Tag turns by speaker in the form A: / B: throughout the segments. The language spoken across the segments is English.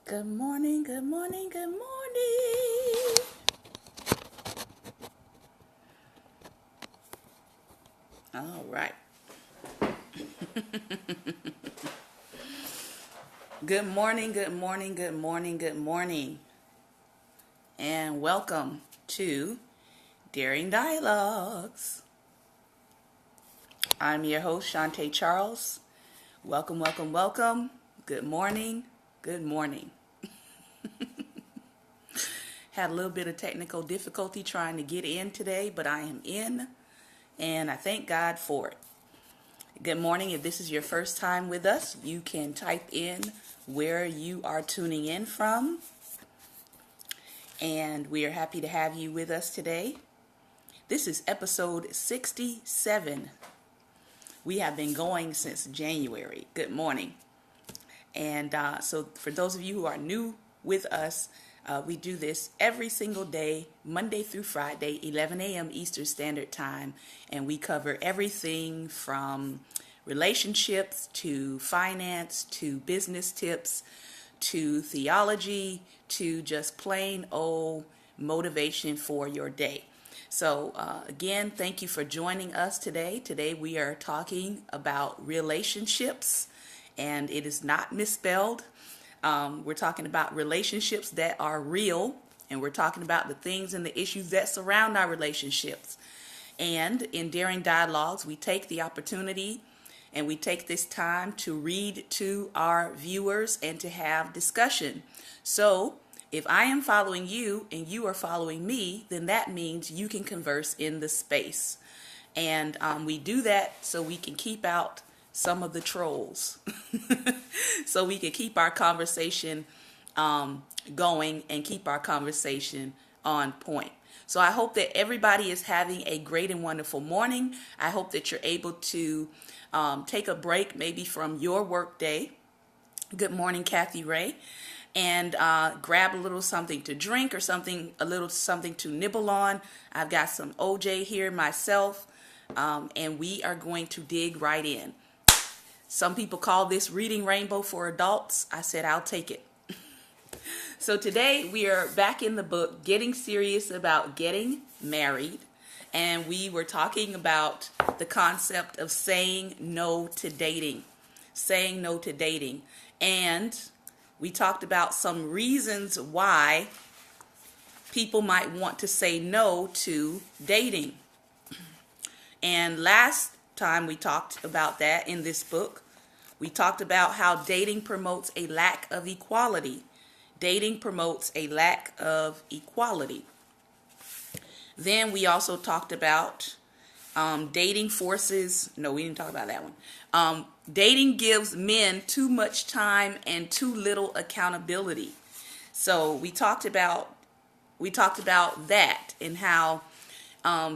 A: Good morning, good morning, good morning. All right. Good morning, good morning, good morning, good morning. And welcome to Daring Dialogues. I'm your host, Shantae Charles. Welcome, welcome, welcome. Good morning, good morning. Had a little bit of technical difficulty trying to get in today, but I am in, and I thank God for it. Good morning. If this is your first time with us, you can type in where you are tuning in from. And we are happy to have you with us today. This is episode 67. We have been going since January. Good morning. And so for those of you who are new with us, we do this every single day, Monday through Friday, 11 a.m. Eastern Standard Time. And we cover everything from relationships to finance to business tips to theology to just plain old motivation for your day. So again, thank you for joining us today. Today we are talking about relationships, and it is not misspelled. We're talking about relationships that are real, and we're talking about the things and the issues that surround our relationships. And in Daring Dialogues, we take the opportunity and we take this time to read to our viewers and to have discussion. So if I am following you and you are following me, then that means you can converse in the space. And we do that so we can keep out some of the trolls. So we can keep our conversation going and keep our conversation on point. So I hope that everybody is having a great and wonderful morning. I hope that you're able to take a break maybe from your work day. Good morning, Kathy Ray. And grab a little something to drink or a little something to nibble on. I've got some OJ here myself, and we are going to dig right in. Some people call this Reading Rainbow for adults. I said I'll take it. So today we are back in the book, Getting Serious About Getting Married. And we were talking about the concept of saying no to dating. Saying no to dating. And we talked about some reasons why people might want to say no to dating. And last time we talked about that in this book, we talked about how dating promotes a lack of equality. Dating promotes a lack of equality. Then we also talked about dating forces. No, we didn't talk about that one. Dating gives men too much time and too little accountability. So we talked about that and how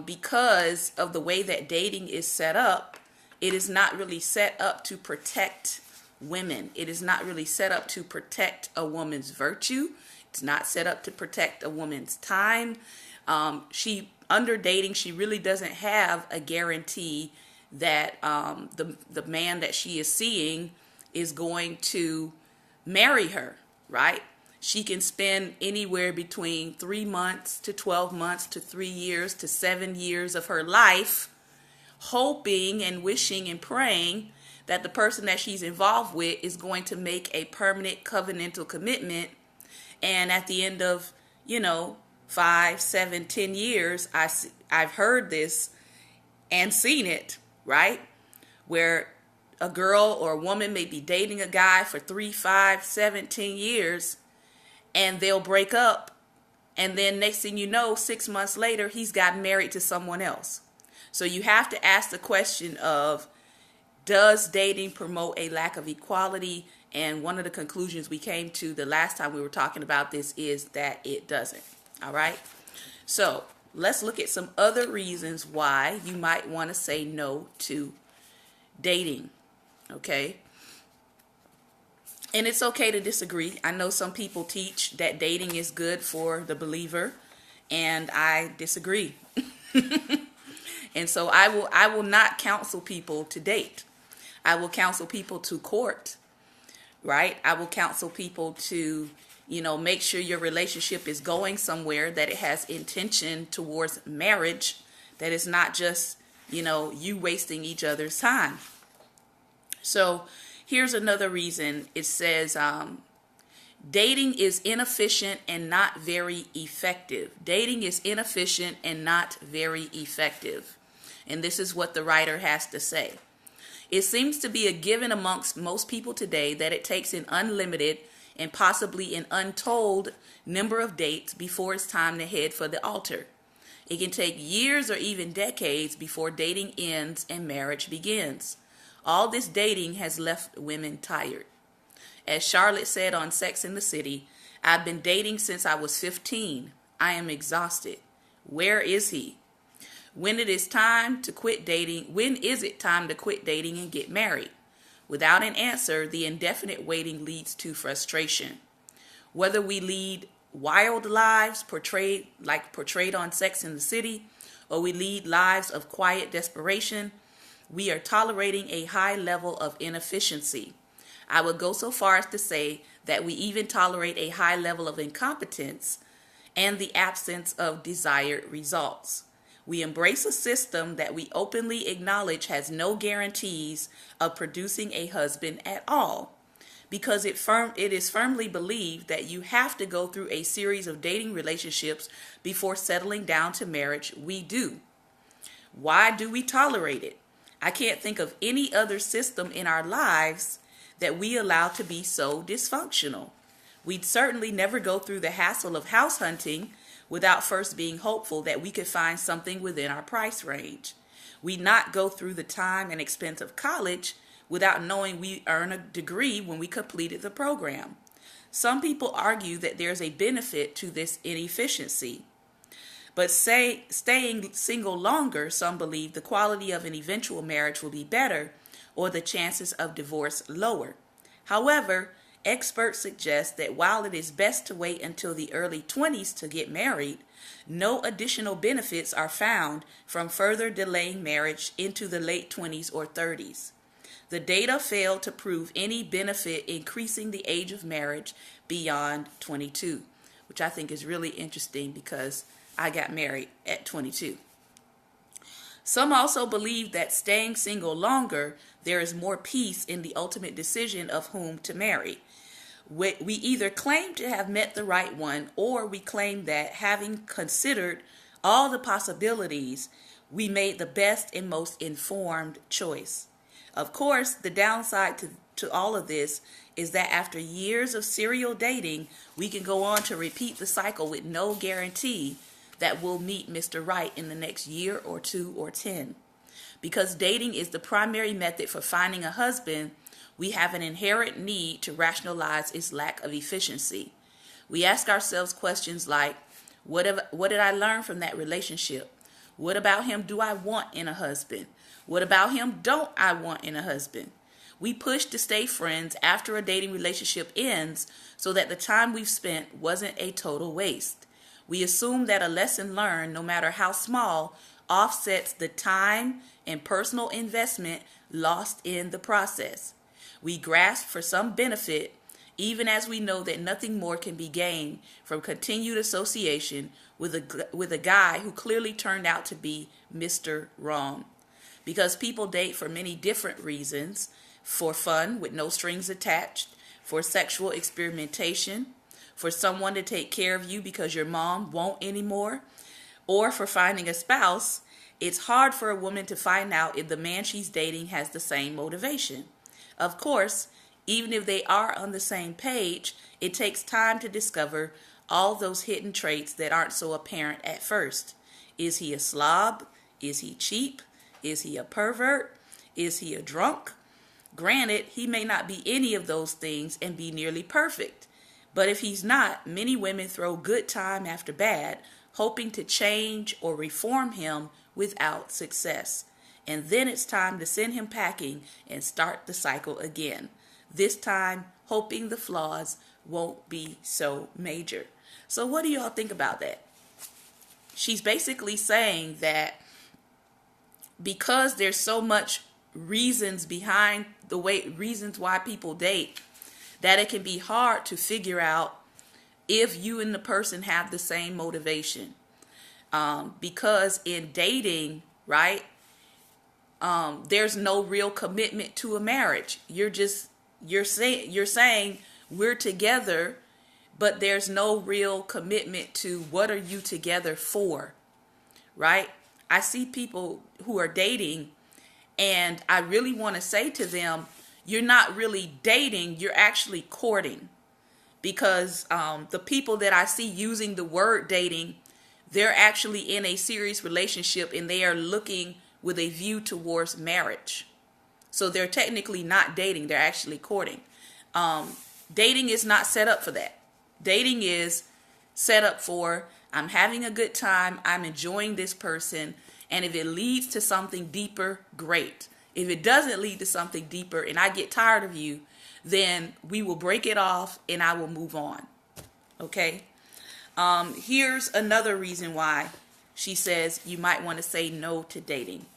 A: because of the way that dating is set up, it is not really set up to protect women. It is not really set up to protect a woman's virtue. It's not set up to protect a woman's time. Under dating, she really doesn't have a guarantee that the man that she is seeing is going to marry her, right? She can spend anywhere between 3 months to 12 months to 3 years to 7 years of her life hoping and wishing and praying that the person that she's involved with is going to make a permanent covenantal commitment. And at the end of, 5, 7, 10 years, I've heard this and seen it, right? Where a girl or a woman may be dating a guy for 3, 5, 7, 10 years, and they'll break up. And then next thing you know, 6 months later, he's gotten married to someone else. So you have to ask the question of, does dating promote a lack of equality? And one of the conclusions we came to the last time we were talking about this is that it doesn't. All right. So let's look at some other reasons why you might want to say no to dating. Okay. And it's okay to disagree. I know some people teach that dating is good for the believer, and I disagree. And so I will not counsel people to date. I will counsel people to court. right? I will counsel people to, make sure your relationship is going somewhere, that it has intention towards marriage, that it's not just, you wasting each other's time. So here's another reason. It says, dating is inefficient and not very effective. Dating is inefficient and not very effective. And this is what the writer has to say. It seems to be a given amongst most people today that it takes an unlimited and possibly an untold number of dates before it's time to head for the altar. It can take years or even decades before dating ends and marriage begins. All this dating has left women tired. As Charlotte said on Sex and the City, I've been dating since I was 15. I am exhausted. Where is he? When is it time to quit dating and get married? Without an answer, the indefinite waiting leads to frustration. Whether we lead wild lives portrayed on Sex and the City, or we lead lives of quiet desperation, we are tolerating a high level of inefficiency. I would go so far as to say that we even tolerate a high level of incompetence and the absence of desired results. We embrace a system that we openly acknowledge has no guarantees of producing a husband at all. Because it is firmly believed that you have to go through a series of dating relationships before settling down to marriage, we do. Why do we tolerate it? I can't think of any other system in our lives that we allow to be so dysfunctional. We'd certainly never go through the hassle of house hunting without first being hopeful that we could find something within our price range. We'd not go through the time and expense of college without knowing we earn a degree when we completed the program. Some people argue that there's a benefit to this inefficiency. But staying single longer, some believe the quality of an eventual marriage will be better or the chances of divorce lower. However, experts suggest that while it is best to wait until the early 20s to get married, no additional benefits are found from further delaying marriage into the late 20s or 30s. The data fail to prove any benefit increasing the age of marriage beyond 22, which I think is really interesting because I got married at 22. Some also believe that staying single longer, there is more peace in the ultimate decision of whom to marry. We either claim to have met the right one, or we claim that having considered all the possibilities, we made the best and most informed choice. Of course, the downside to all of this is that after years of serial dating, we can go on to repeat the cycle with no guarantee that we'll meet Mr. Right in the next year or 2 or 10. Because dating is the primary method for finding a husband, we have an inherent need to rationalize its lack of efficiency. We ask ourselves questions like, what did I learn from that relationship? What about him do I want in a husband? What about him don't I want in a husband? We push to stay friends after a dating relationship ends so that the time we've spent wasn't a total waste. We assume that a lesson learned, no matter how small, offsets the time and personal investment lost in the process. We grasp for some benefit, even as we know that nothing more can be gained from continued association with a guy who clearly turned out to be Mr. Wrong. Because people date for many different reasons: for fun with no strings attached, for sexual experimentation, for someone to take care of you because your mom won't anymore, or for finding a spouse. It's hard for a woman to find out if the man she's dating has the same motivation. Of course, even if they are on the same page, it takes time to discover all those hidden traits that aren't so apparent at first. Is he a slob? Is he cheap? Is he a pervert? Is he a drunk? Granted, he may not be any of those things and be nearly perfect. But if he's not, many women throw good time after bad, hoping to change or reform him without success. And then it's time to send him packing and start the cycle again. This time, hoping the flaws won't be so major. So what do y'all think about that? She's basically saying that because there's so much reasons why people date, that it can be hard to figure out if you and the person have the same motivation. Because in dating, right, there's no real commitment to a marriage. You're saying we're together, but there's no real commitment to what are you together for, right? I see people who are dating, and I really want to say to them, you're not really dating, you're actually courting. Because the people that I see using the word dating, they're actually in a serious relationship and they are looking with a view towards marriage. So they're technically not dating, they're actually courting. Dating is not set up for that. Dating is set up for, I'm having a good time, I'm enjoying this person, and if it leads to something deeper, great. If it doesn't lead to something deeper and I get tired of you, then we will break it off and I will move on. Okay? Here's another reason why she says you might want to say no to dating.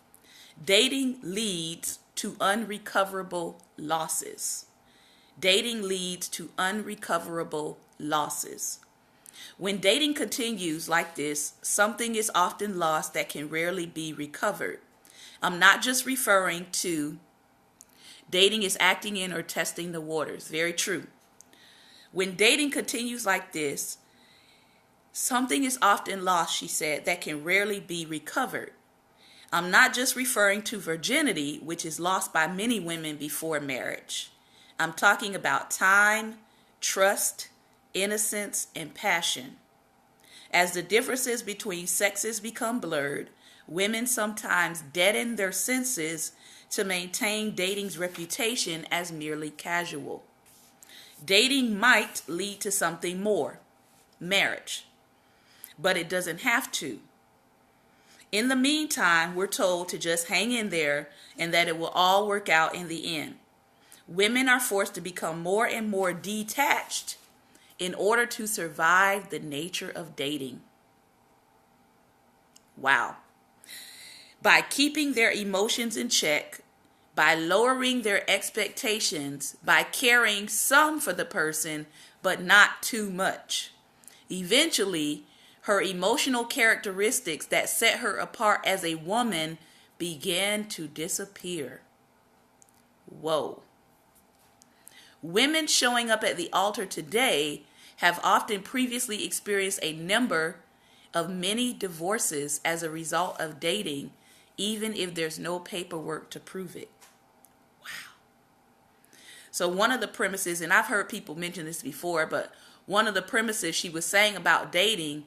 A: Dating leads to unrecoverable losses. Dating leads to unrecoverable losses. When dating continues like this, something is often lost that can rarely be recovered. I'm not just referring to dating is acting in or testing the waters. Very true. When dating continues like this, something is often lost, she said, that can rarely be recovered. I'm not just referring to virginity, which is lost by many women before marriage. I'm talking about time, trust, innocence, and passion. As the differences between sexes become blurred, women sometimes deaden their senses to maintain dating's reputation as merely casual. Dating might lead to something more, marriage, but it doesn't have to. In the meantime, we're told to just hang in there and that it will all work out in the end. Women are forced to become more and more detached in order to survive the nature of dating. Wow. By keeping their emotions in check, by lowering their expectations, by caring some for the person, but not too much. Eventually, her emotional characteristics that set her apart as a woman began to disappear. Whoa. Women showing up at the altar today have often previously experienced a number of many divorces as a result of dating, even if there's no paperwork to prove it. Wow. So one of the premises, and I've heard people mention this before, but one of the premises she was saying about dating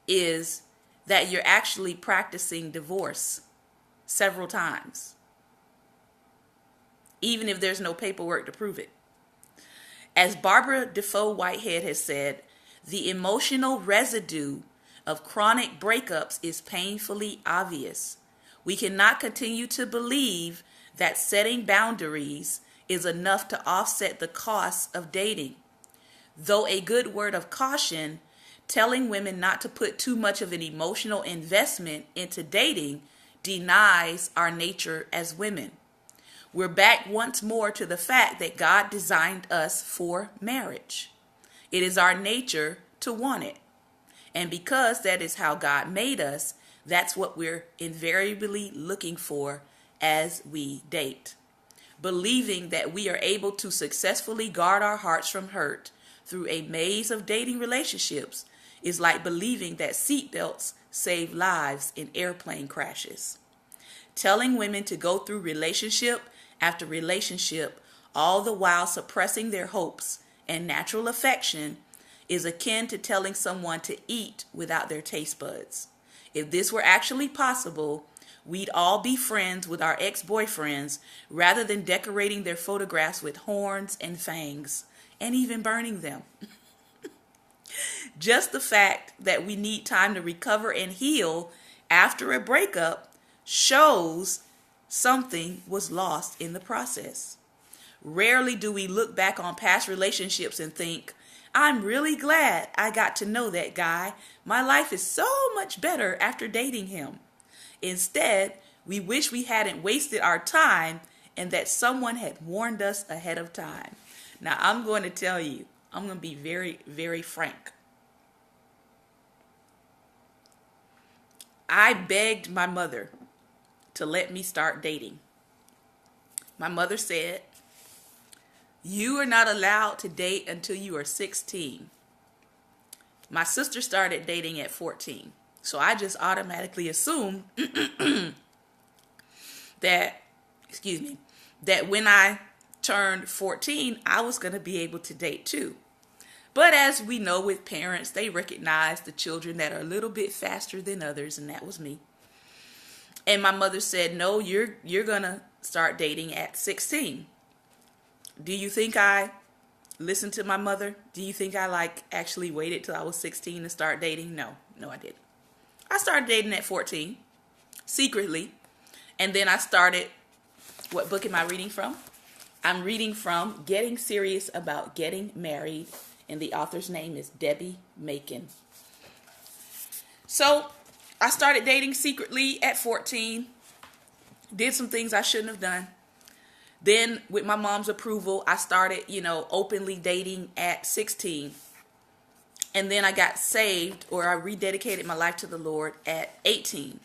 A: is that you're actually practicing divorce several times, even if there's no paperwork to prove it. As Barbara Defoe Whitehead has said, the emotional residue of chronic breakups is painfully obvious. We cannot continue to believe that setting boundaries is enough to offset the costs of dating. Though a good word of caution, telling women not to put too much of an emotional investment into dating denies our nature as women. We're back once more to the fact that God designed us for marriage. It is our nature to want it. And because that is how God made us, that's what we're invariably looking for as we date. Believing that we are able to successfully guard our hearts from hurt through a maze of dating relationships is like believing that seatbelts save lives in airplane crashes. Telling women to go through relationship after relationship, all the while suppressing their hopes and natural affection, is akin to telling someone to eat without their taste buds. If this were actually possible, we'd all be friends with our ex-boyfriends rather than decorating their photographs with horns and fangs, and even burning them. Just the fact that we need time to recover and heal after a breakup shows something was lost in the process. Rarely do we look back on past relationships and think, I'm really glad I got to know that guy. My life is so much better after dating him. Instead, we wish we hadn't wasted our time and that someone had warned us ahead of time. Now, I'm going to tell you, I'm going to be very, very frank. I begged my mother to let me start dating. My mother said, you are not allowed to date until you are 16. My sister started dating at 14. So I just automatically assumed that, that when I turned 14, I was going to be able to date too. But as we know with parents, they recognize the children that are a little bit faster than others, and that was me. And my mother said, no, you're going to start dating at 16. Do you think I listened to my mother? Do you think I actually waited till I was 16 to start dating? No, I didn't. I started dating at 14, secretly. And then I started, what book am I reading from? I'm reading from Getting Serious About Getting Married, and the author's name is Debbie Macon. So I started dating secretly at 14, did some things I shouldn't have done. Then with my mom's approval, I started, openly dating at 16. And then I got saved, or I rededicated my life to the Lord at 18.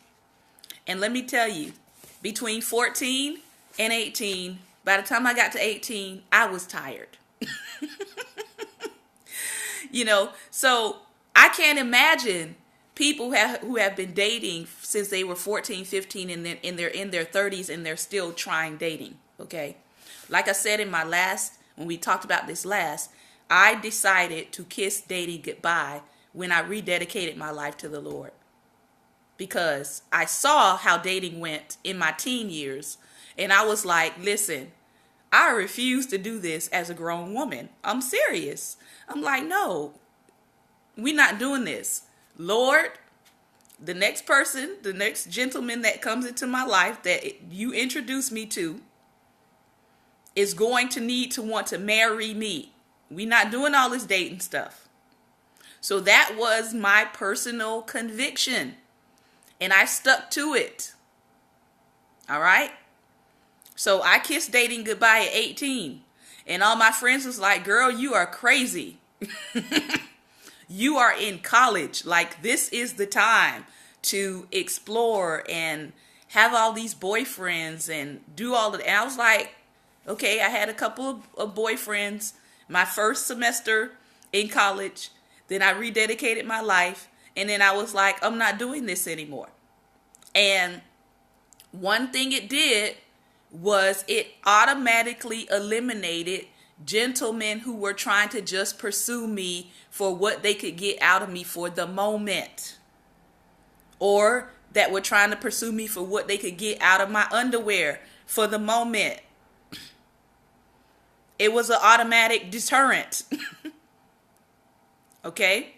A: And let me tell you, between 14 and 18, by the time I got to 18, I was tired. So I can't imagine people who have been dating since they were 14, 15, and then they're in their 30s and they're still trying dating. Okay. Like I said when we talked about this last, I decided to kiss dating goodbye when I rededicated my life to the Lord. Because I saw how dating went in my teen years. And I was like, listen, I refuse to do this as a grown woman. I'm serious. I'm like, no, we're not doing this. Lord, the next gentleman that comes into my life that you introduce me to is going to need to want to marry me. We're not doing all this dating stuff. So that was my personal conviction. And I stuck to it. All right? So I kissed dating goodbye at 18. And all my friends was like, girl, you are crazy. You are in college. This is the time to explore and have all these boyfriends and do all of that. And I was like, okay, I had a couple of boyfriends my first semester in college. Then I rededicated my life. And then I was like, I'm not doing this anymore. And one thing it did was it automatically eliminated gentlemen who were trying to just pursue me for what they could get out of me for the moment. Or that were trying to pursue me for what they could get out of my underwear for the moment. It was an automatic deterrent. Okay?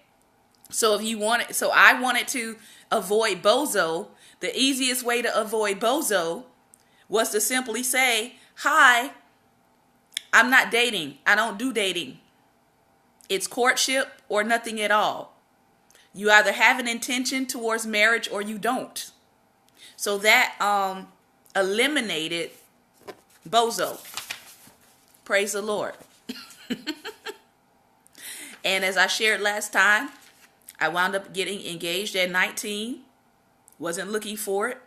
A: So I wanted to avoid bozo. The easiest way to avoid bozo was to simply say, hi, I'm not dating. I don't do dating. It's courtship or nothing at all. You either have an intention towards marriage or you don't. So that eliminated bozo. Praise the Lord. And as I shared last time, I wound up getting engaged at 19. Wasn't looking for it.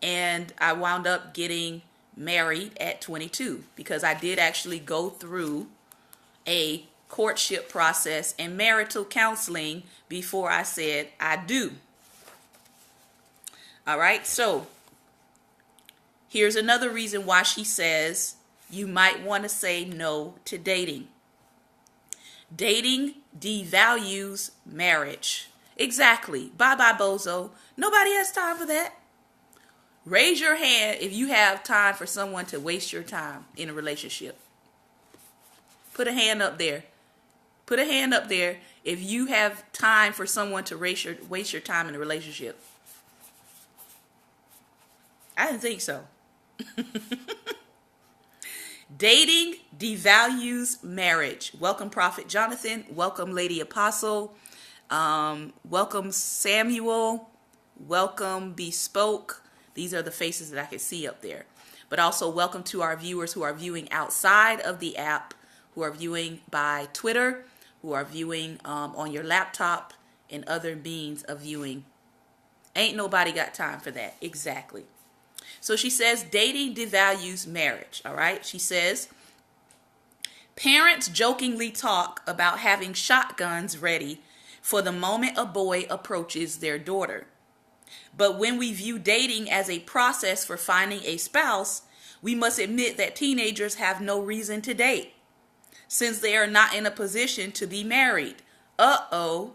A: And I wound up getting married at 22 because I did actually go through a courtship process and marital counseling before I said I do. All right, so here's another reason why she says you might want to say no to dating. Dating devalues marriage. Exactly. Bye-bye, bozo. Nobody has time for that. Raise your hand if you have time for someone to waste your time in a relationship. Put a hand up there. Put a hand up there if you have time for someone to waste your time in a relationship. I didn't think so. Dating devalues marriage. Welcome, Prophet Jonathan. Welcome, Lady Apostle. Welcome, Samuel. Welcome, Bespoke. These are the faces that I can see up there. But also welcome to our viewers who are viewing outside of the app. who are viewing by Twitter, who are viewing on your laptop, and other means of viewing. Ain't nobody got time for that. Exactly. So she says dating devalues marriage. All right. She says parents jokingly talk about having shotguns ready for the moment a boy approaches their daughter. But when we view dating as a process for finding a spouse, we must admit that teenagers have no reason to date, since they are not in a position to be married. Uh-oh.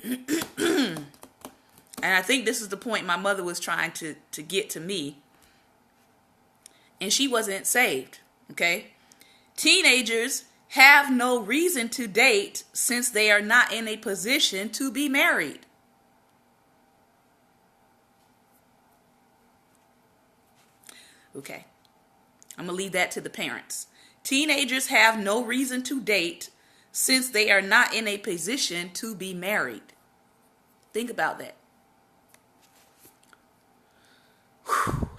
A: And I think this is the point my mother was trying to get to me. And she wasn't saved, okay? Teenagers have no reason to date since they are not in a position to be married. Okay, I'm going to leave that to the parents. Teenagers have no reason to date since they are not in a position to be married. Think about that. Whew.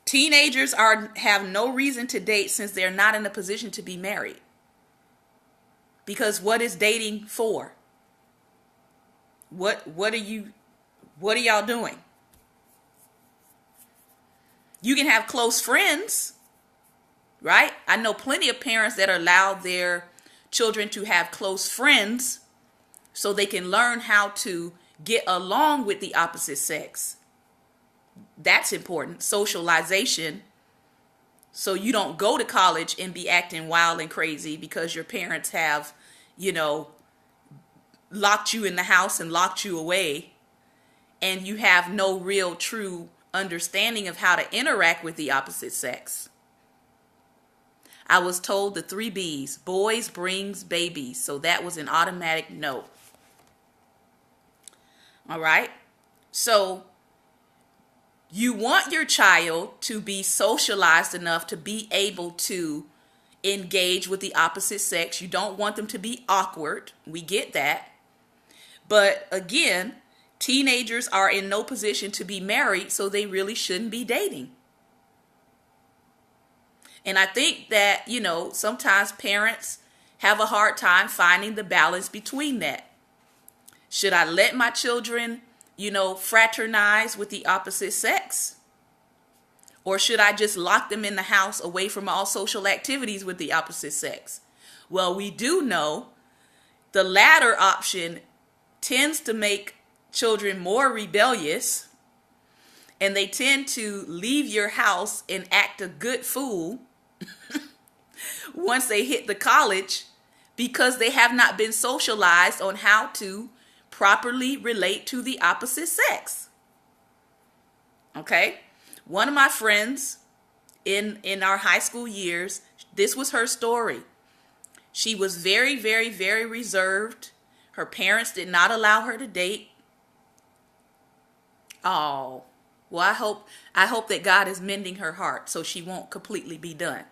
A: Teenagers have no reason to date since they're not in a position to be married. Because what is dating for? What are y'all doing? You can have close friends, right? I know plenty of parents that allow their children to have close friends so they can learn how to get along with the opposite sex. That's important. Socialization. So you don't go to college and be acting wild and crazy because your parents have, locked you in the house and locked you away, and you have no real true understanding of how to interact with the opposite sex. I was told the 3 B's. Boys brings babies. So that was an automatic no. All right. So you want your child to be socialized enough to be able to engage with the opposite sex. You don't want them to be awkward. We get that. But again, teenagers are in no position to be married, so they really shouldn't be dating. And I think that, sometimes parents have a hard time finding the balance between that. Should I let my children, fraternize with the opposite sex? Or should I just lock them in the house away from all social activities with the opposite sex? Well, we do know the latter option tends to make children more rebellious, and they tend to leave your house and act a good fool once they hit the college, because they have not been socialized on how to properly relate to the opposite sex. Okay? One of my friends in our high school years, this was her story. She was very, very, very reserved. Her parents did not allow her to date. Oh, well, I hope that God is mending her heart so she won't completely be done.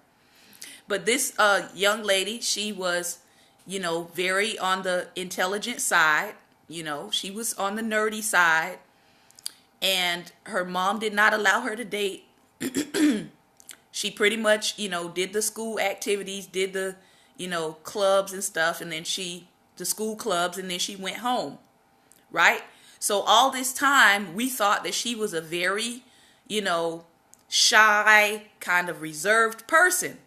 A: But this young lady, she was, very on the intelligent side. She was on the nerdy side. And her mom did not allow her to date. She pretty much, did the school activities, did the, clubs and stuff. And then the school clubs, and then she went home. Right? So all this time, we thought that she was a very, shy, kind of reserved person.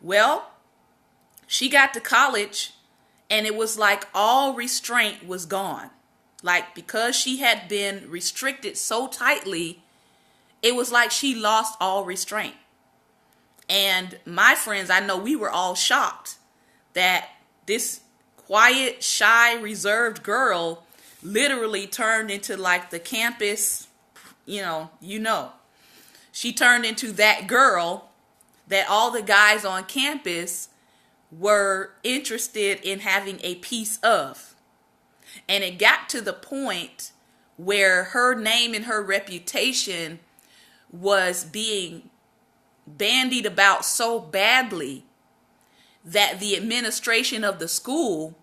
A: Well, she got to college, and it was like all restraint was gone. Like, because she had been restricted so tightly, it was like she lost all restraint. And my friends, I know we were all shocked that this quiet, shy, reserved girl literally turned into like the campus, she turned into that girl that all the guys on campus were interested in having a piece of. And it got to the point where her name and her reputation was being bandied about so badly that the administration of the school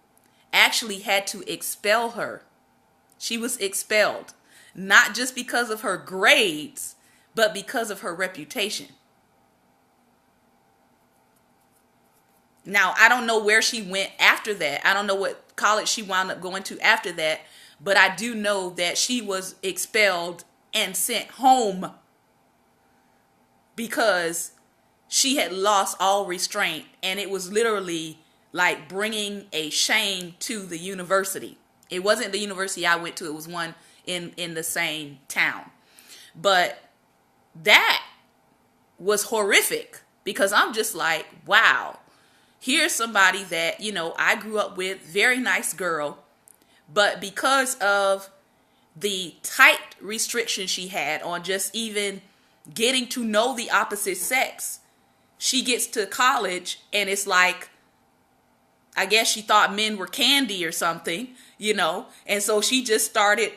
A: actually had to expel her. She was expelled, not just because of her grades, but because of her reputation. Now, I don't know where she went after that. I don't know what college she wound up going to after that. But I do know that she was expelled and sent home because she had lost all restraint. And it was literally like bringing a shame to the university. It wasn't the university I went to. It was one in the same town. But that was horrific because I'm just like, wow, here's somebody that, I grew up with, very nice girl. But because of the tight restriction she had on just even getting to know the opposite sex, she gets to college and it's like, I guess she thought men were candy or something, and so she just started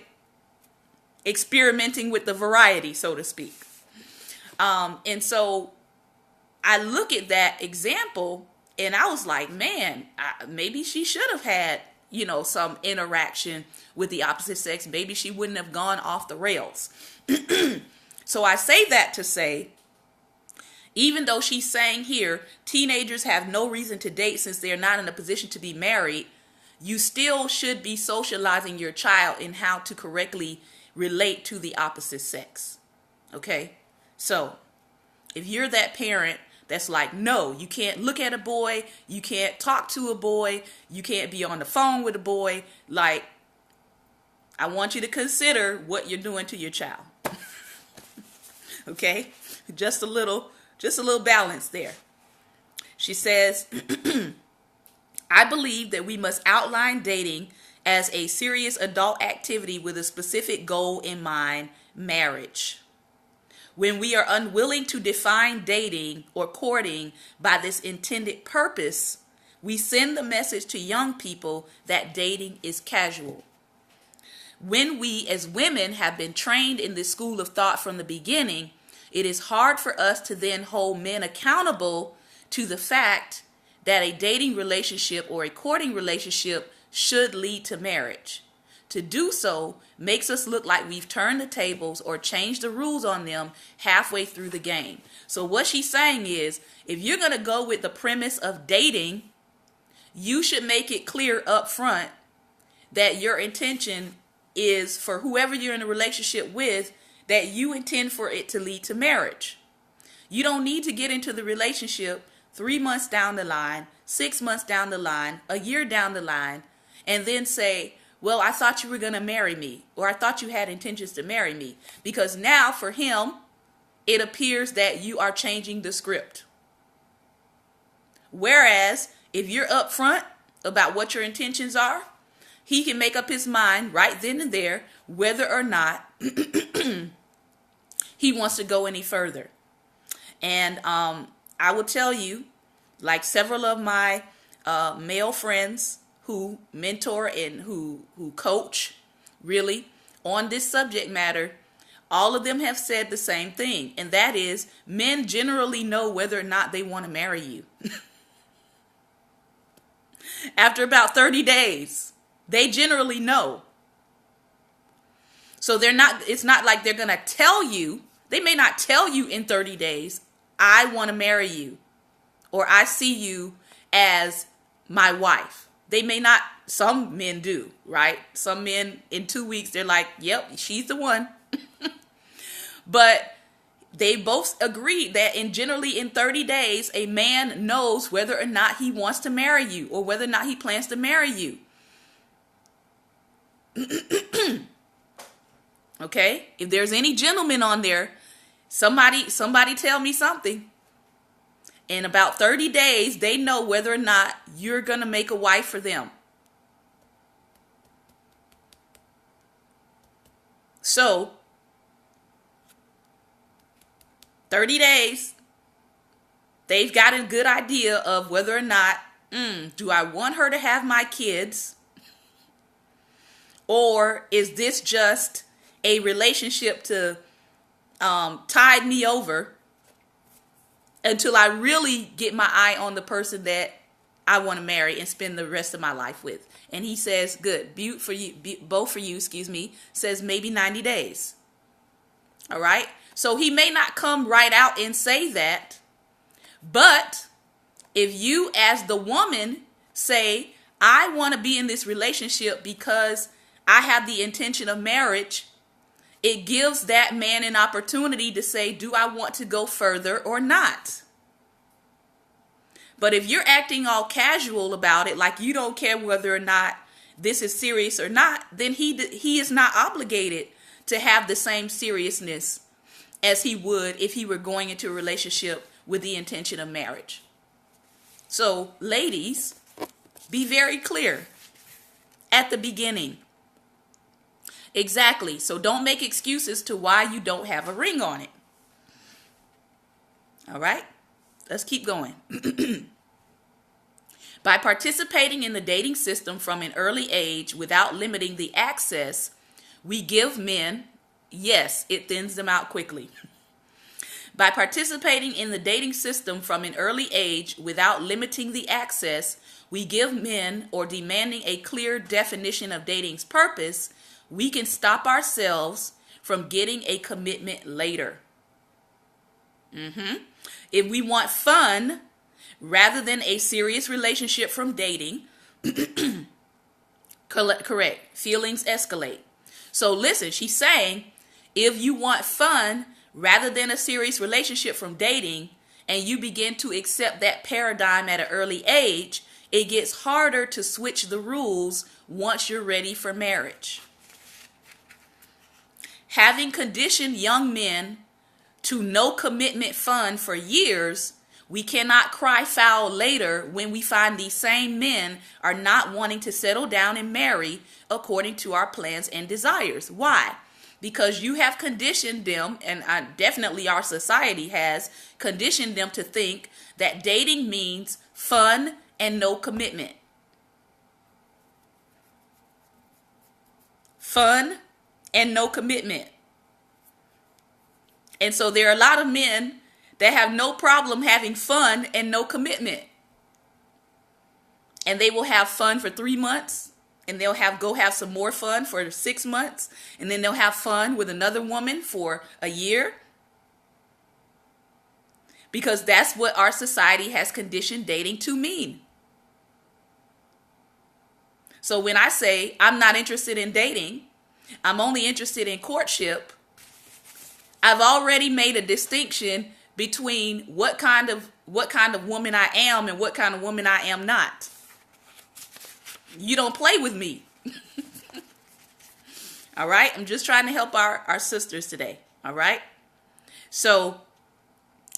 A: experimenting with the variety, so to speak. And so I look at that example and I was like, man, maybe she should have had, some interaction with the opposite sex. Maybe she wouldn't have gone off the rails. So I say that to say, even though she's saying here, teenagers have no reason to date since they're not in a position to be married, you still should be socializing your child in how to correctly relate to the opposite sex. Okay? So, if you're that parent that's like, no, you can't look at a boy, you can't talk to a boy, you can't be on the phone with a boy, like, I want you to consider what you're doing to your child. Okay? Just a little balance there. She says, I believe that we must outline dating as a serious adult activity with a specific goal in mind, marriage. When we are unwilling to define dating or courting by this intended purpose, we send the message to young people that dating is casual. When we as women have been trained in this school of thought from the beginning, it is hard for us to then hold men accountable to the fact that a dating relationship or a courting relationship should lead to marriage. To do so makes us look like we've turned the tables or changed the rules on them halfway through the game. So what she's saying is, if you're going to go with the premise of dating, you should make it clear up front that your intention is for whoever you're in a relationship with, that you intend for it to lead to marriage. You don't need to get into the relationship 3 months down the line, 6 months down the line, a year down the line, and then say, well, I thought you were going to marry me, or I thought you had intentions to marry me. Because now for him, it appears that you are changing the script. Whereas if you're upfront about what your intentions are, he can make up his mind right then and there whether or not he wants to go any further. And I will tell you, like several of my male friends who mentor and who coach really on this subject matter, all of them have said the same thing. And that is, men generally know whether or not they want to marry you. After about 30 days, they generally know. So it's not like they're going to tell you. They may not tell you in 30 days, I want to marry you, or I see you as my wife. They may not, some men do, right? Some men in 2 weeks, they're like, yep, she's the one. But they both agreed that generally in 30 days, a man knows whether or not he wants to marry you or whether or not he plans to marry you. Okay? If there's any gentlemen on there, somebody tell me something. In about 30 days, they know whether or not you're going to make a wife for them. So, 30 days, they've got a good idea of whether or not, do I want her to have my kids? Or is this just a relationship to tide me over until I really get my eye on the person that I want to marry and spend the rest of my life with? And he says, good, both for you, says maybe 90 days. All right. So he may not come right out and say that, but If you, as the woman, say, I want to be in this relationship because I have the intention of marriage, it gives that man an opportunity to say, do I want to go further or not? But if you're acting all casual about it, like you don't care whether or not this is serious or not, then he is not obligated to have the same seriousness as he would if he were going into a relationship with the intention of marriage. So, ladies, be very clear at the beginning. Exactly. So don't make excuses to why you don't have a ring on it. All right? Let's keep going. By participating in the dating system from an early age without limiting the access, we give men, yes, it thins them out quickly. By participating in the dating system from an early age without limiting the access, we give men, or demanding a clear definition of dating's purpose, we can stop ourselves from getting a commitment later. If we want fun rather than a serious relationship from dating, correct, feelings escalate. So listen, she's saying, if you want fun rather than a serious relationship from dating, and you begin to accept that paradigm at an early age, it gets harder to switch the rules once you're ready for marriage. Having conditioned young men to no commitment fun for years, we cannot cry foul later when we find these same men are not wanting to settle down and marry according to our plans and desires. Why? Because you have conditioned them, and definitely our society has conditioned them to think that dating means fun and no commitment. Fun and no commitment. And so there are a lot of men that have no problem having fun and no commitment. And they will have fun for 3 months, and they'll go have some more fun for 6 months, and then they'll have fun with another woman for a year. Because that's what our society has conditioned dating to mean. So when I say I'm not interested in dating, I'm only interested in courtship, I've already made a distinction between what kind of woman I am and what kind of woman I am not. You don't play with me. All right? I'm just trying to help our sisters today. All right? So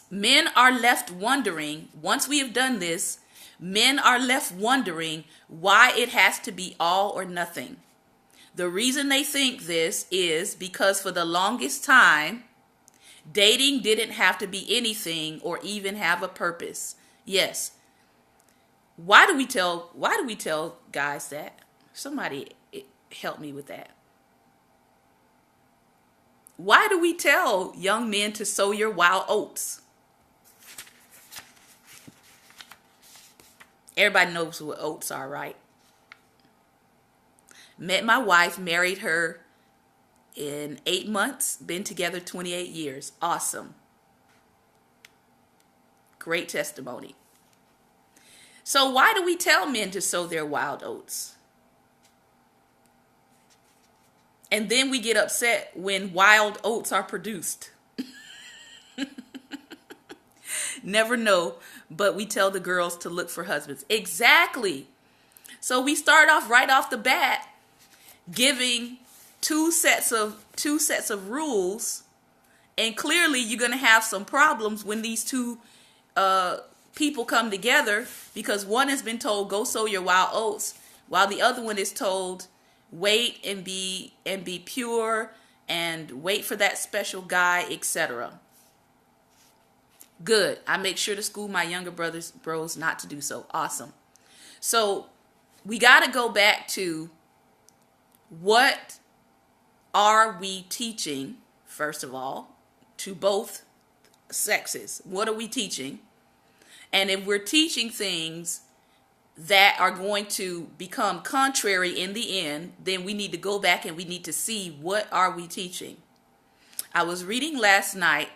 A: men are left wondering, once we have done this, men are left wondering why it has to be all or nothing. The reason they think this is because for the longest time, dating didn't have to be anything or even have a purpose. Yes. Why do we tell guys that? Somebody help me with that. Why do we tell young men to sow your wild oats? Everybody knows what oats are, right? Met my wife, married her in 8 months, been together 28 years. Awesome. Great testimony. So why do we tell men to sow their wild oats? And then we get upset when wild oats are produced. Never know, but we tell the girls to look for husbands. Exactly. So we start off right off the bat giving two sets of rules, and clearly you're going to have some problems when these two people come together, because one has been told go sow your wild oats, while the other one is told wait and be pure and wait for that special guy, etc. Good. I make sure to school my younger bros not to do so. Awesome. So we got to go back to what are we teaching, first of all, to both sexes? What are we teaching? And if we're teaching things that are going to become contrary in the end, then we need to go back and we need to see what are we teaching. I was reading last night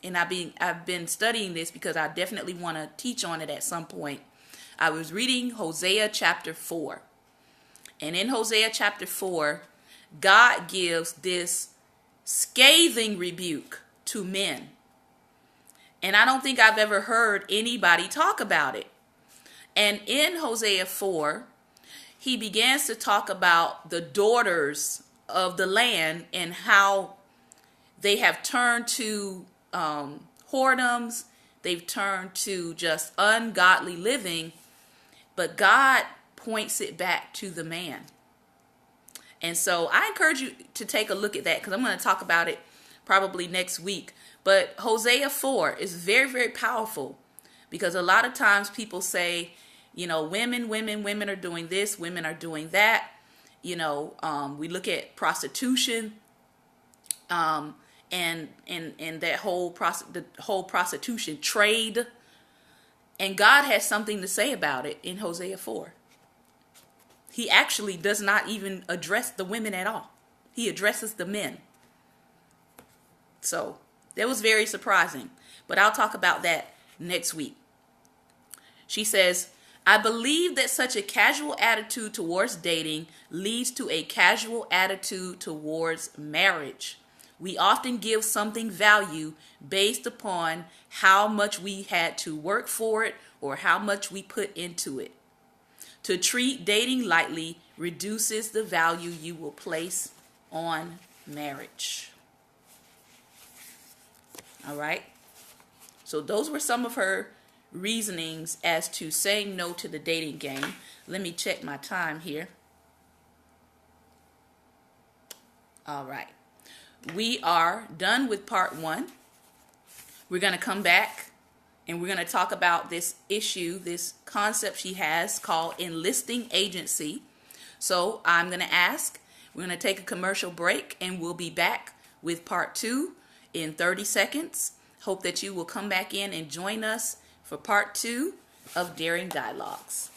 A: and I've been studying this because I definitely want to teach on it at some point. I was reading Hosea chapter 4. And in Hosea chapter 4, God gives this scathing rebuke to men. And I don't think I've ever heard anybody talk about it. And in Hosea 4, he begins to talk about the daughters of the land and how they have turned to whoredoms. They've turned to just ungodly living. But God points it back to the man. And so I encourage you to take a look at that because I'm going to talk about it probably next week. But Hosea 4 is very, very powerful because a lot of times people say, you know, women are doing this, women are doing that. You know, we look at prostitution and that whole prostitution trade. And God has something to say about it in Hosea 4. He actually does not even address the women at all. He addresses the men. So that was very surprising. But I'll talk about that next week. She says, I believe that such a casual attitude towards dating leads to a casual attitude towards marriage. We often give something value based upon how much we had to work for it or how much we put into it. To treat dating lightly reduces the value you will place on marriage. All right. So those were some of her reasonings as to saying no to the dating game. Let me check my time here. All right. We are done with part 1. We're going to come back and we're going to talk about this issue, this concept she has called enlisting agency. So I'm going to ask, we're going to take a commercial break and we'll be back with part 2 in 30 seconds. Hope that you will come back in and join us for part 2 of Daring Dialogues.